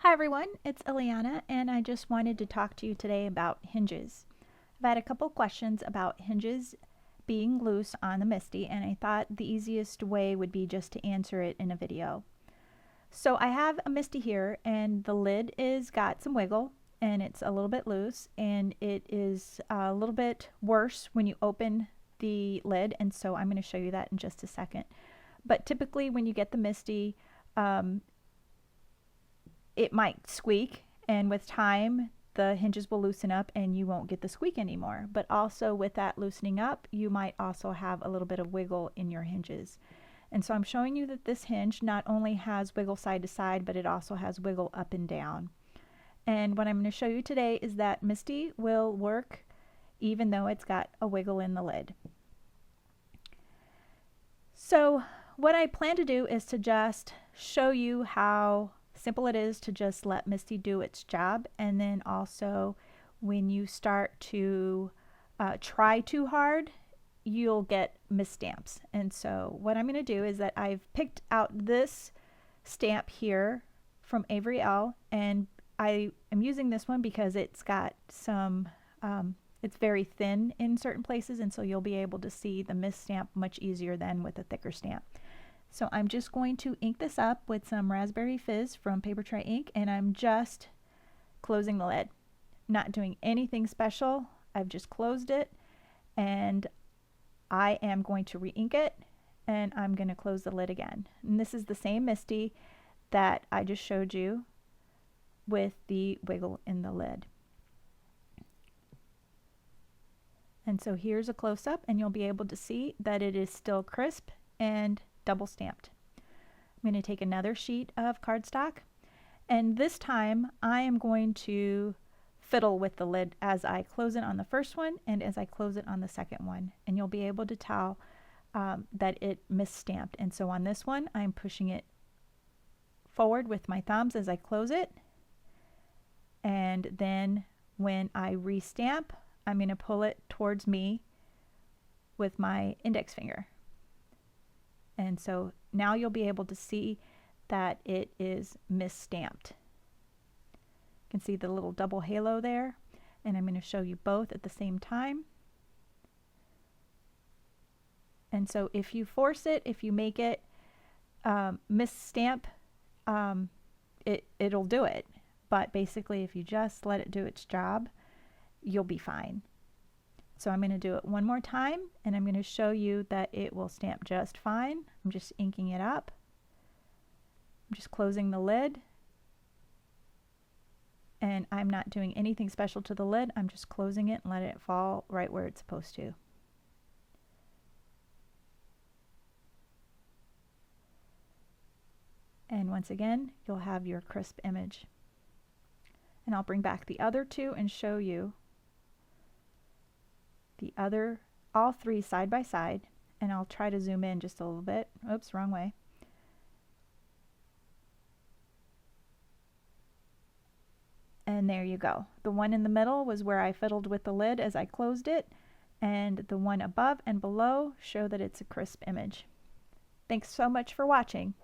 Hi everyone, it's Ileana and I just wanted to talk to you today about hinges. I've had a couple questions about hinges being loose on the MISTI and I thought the easiest way would be just to answer it in a video. So I have a MISTI here and the lid is got some wiggle and it's a little bit loose and it is a little bit worse when you open the lid, and so I'm going to show you that in just a second. But typically when you get the MISTI, it might squeak, and with time the hinges will loosen up and you won't get the squeak anymore. But also with that loosening up, you might also have a little bit of wiggle in your hinges. And so I'm showing you that this hinge not only has wiggle side to side, but it also has wiggle up and down. And what I'm going to show you today is that MISTI will work even though it's got a wiggle in the lid. So what I plan to do is to just show you how simple it is to just let MISTI do its job, and then also when you start to try too hard, you'll get misstamps. And so what I'm going to do is that I've picked out this stamp here from Avery L, and I am using this one because it's got some it's very thin in certain places, and so you'll be able to see the misstamp much easier than with a thicker stamp. So I'm just going to ink this up with some Raspberry Fizz from Paper Tray Ink, and I'm just closing the lid. Not doing anything special. I've just closed it, and I am going to re-ink it, and I'm going to close the lid again. And this is the same MISTI that I just showed you with the wiggle in the lid. And so here's a close-up, and you'll be able to see that it is still crisp and double stamped. I'm going to take another sheet of cardstock, and this time I am going to fiddle with the lid as I close it on the first one and as I close it on the second one, and you'll be able to tell that it misstamped. And so on this one I'm pushing it forward with my thumbs as I close it, and then when I restamp I'm going to pull it towards me with my index finger. And so now you'll be able to see that it is misstamped. You can see the little double halo there, and I'm going to show you both at the same time. And so if you force it, if you make it misstamp, it'll do it. But basically if you just let it do its job, you'll be fine. So I'm going to do it one more time, and I'm going to show you that it will stamp just fine. I'm just inking it up. I'm just closing the lid, and I'm not doing anything special to the lid. I'm just closing it and letting it fall right where it's supposed to. And once again, you'll have your crisp image. And I'll bring back the other two and show you all three side by side, and I'll try to zoom in just a little bit. Oops, wrong way. And there you go. The one in the middle was where I fiddled with the lid as I closed it, and the one above and below show that it's a crisp image. Thanks so much for watching.